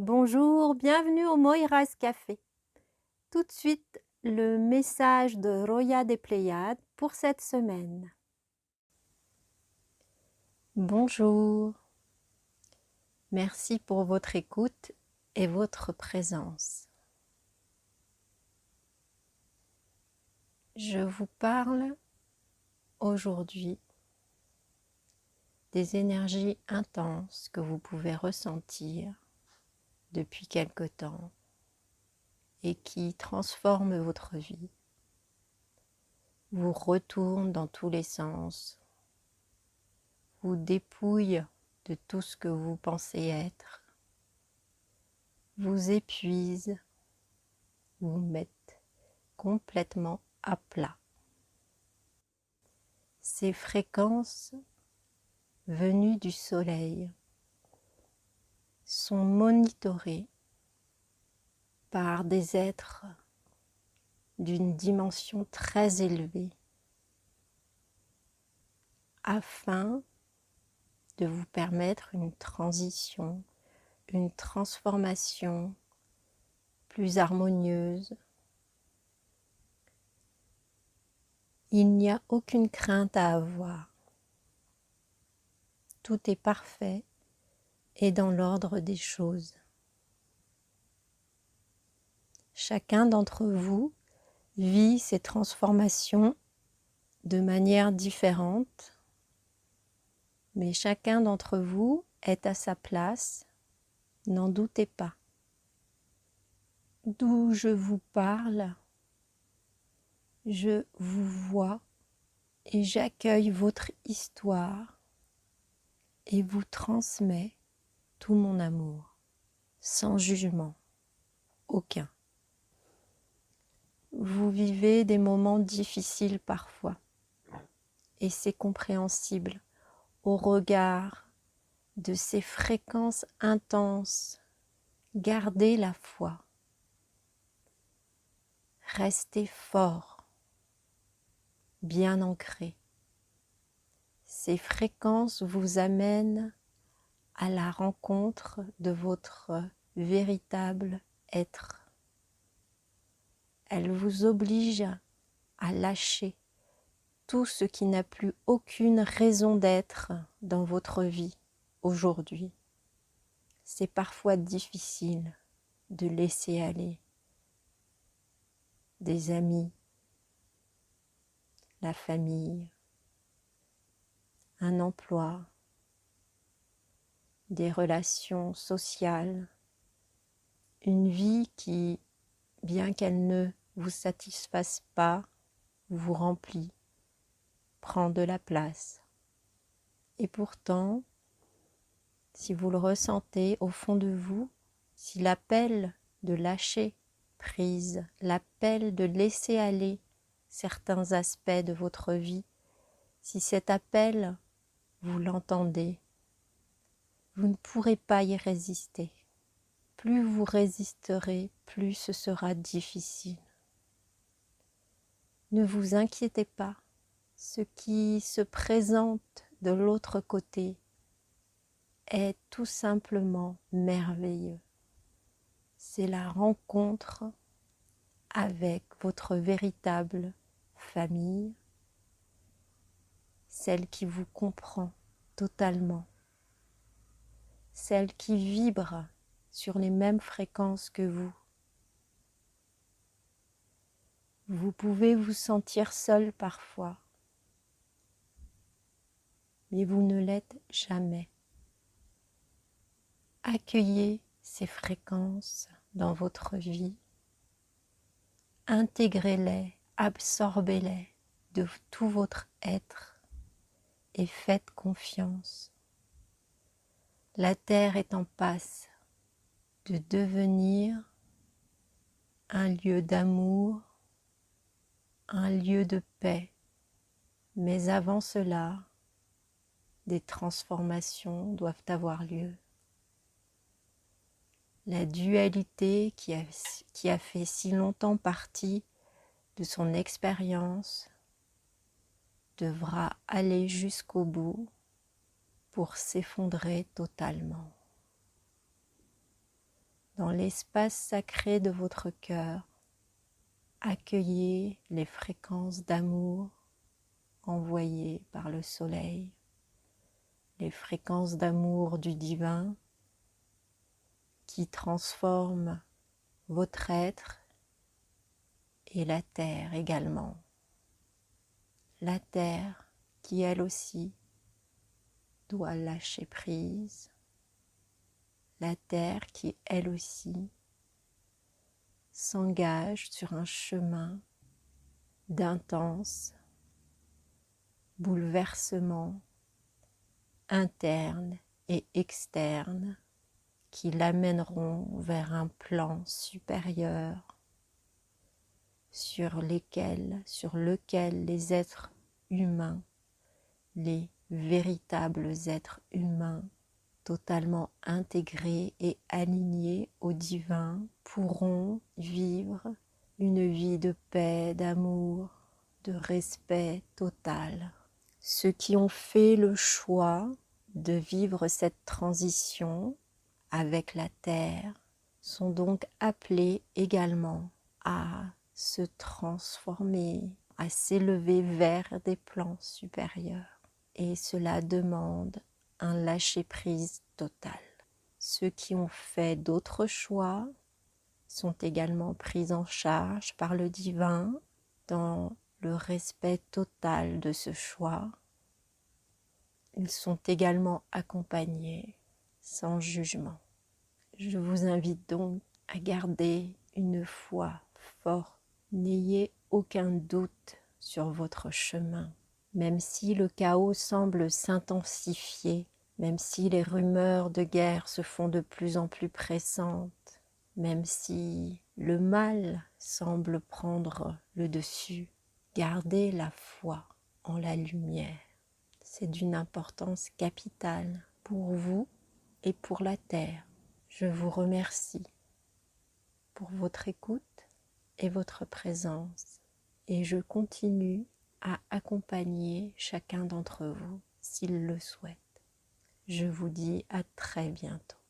Bonjour, bienvenue au Moira's Café. Tout de suite, le message de Roya des Pléiades pour cette semaine. Bonjour, merci pour votre écoute et votre présence. Je vous parle aujourd'hui des énergies intenses que vous pouvez ressentir depuis quelque temps et qui transforment votre vie, vous retournent dans tous les sens, vous dépouillent de tout ce que vous pensez être, vous épuisent, vous mettent complètement à plat. Ces fréquences venues du soleil sont monitorées par des êtres d'une dimension très élevée afin de vous permettre une transition, une transformation plus harmonieuse. Il n'y a aucune crainte à avoir. Tout est parfait et dans l'ordre des choses. Chacun d'entre vous vit ces transformations de manière différente, mais chacun d'entre vous est à sa place, n'en doutez pas. D'où je vous parle, je vous vois et j'accueille votre histoire et vous transmets tout mon amour, sans jugement aucun. Vous vivez des moments difficiles parfois, et c'est compréhensible au regard de ces fréquences intenses. Gardez la foi, restez fort, bien ancré. Ces fréquences vous amènent à la rencontre de votre véritable être. Elles vous obligent à lâcher tout ce qui n'a plus aucune raison d'être dans votre vie aujourd'hui. C'est parfois difficile de laisser aller des amis, la famille, un emploi, des relations sociales, une vie qui, bien qu'elle ne vous satisfasse pas, vous remplit, prend de la place. Et pourtant, si vous le ressentez au fond de vous, si l'appel de lâcher prise, l'appel de laisser aller certains aspects de votre vie, si cet appel, vous l'entendez, vous ne pourrez pas y résister. Plus vous résisterez, plus ce sera difficile. Ne vous inquiétez pas, ce qui se présente de l'autre côté est tout simplement merveilleux. C'est la rencontre avec votre véritable famille, celle qui vous comprend totalement, celle qui vibre sur les mêmes fréquences que vous. Vous pouvez vous sentir seul parfois, mais vous ne l'êtes jamais. Accueillez ces fréquences dans votre vie, intégrez-les, absorbez-les de tout votre être et faites confiance. La Terre est en passe de devenir un lieu d'amour, un lieu de paix, mais avant cela, des transformations doivent avoir lieu. La dualité qui a fait si longtemps partie de son expérience devra aller jusqu'au bout pour s'effondrer totalement. Dans l'espace sacré de votre cœur, accueillez les fréquences d'amour envoyées par le soleil, les fréquences d'amour du divin qui transforment votre être et la terre également. La terre qui elle aussi doit lâcher prise. La terre qui elle aussi s'engage sur un chemin d'intense bouleversement interne et externe qui l'amèneront vers un plan supérieur sur lequel les êtres humains, les véritables êtres humains totalement intégrés et alignés au divin pourront vivre une vie de paix, d'amour, de respect total. Ceux qui ont fait le choix de vivre cette transition avec la terre sont donc appelés également à se transformer, à s'élever vers des plans supérieurs. Et cela demande un lâcher-prise total. Ceux qui ont fait d'autres choix sont également pris en charge par le divin dans le respect total de ce choix. Ils sont également accompagnés sans jugement. Je vous invite donc à garder une foi forte. N'ayez aucun doute sur votre chemin. Même si le chaos semble s'intensifier, même si les rumeurs de guerre se font de plus en plus pressantes, même si le mal semble prendre le dessus, gardez la foi en la lumière. C'est d'une importance capitale pour vous et pour la terre. Je vous remercie pour votre écoute et votre présence et je continue à accompagner chacun d'entre vous s'il le souhaite. Je vous dis à très bientôt.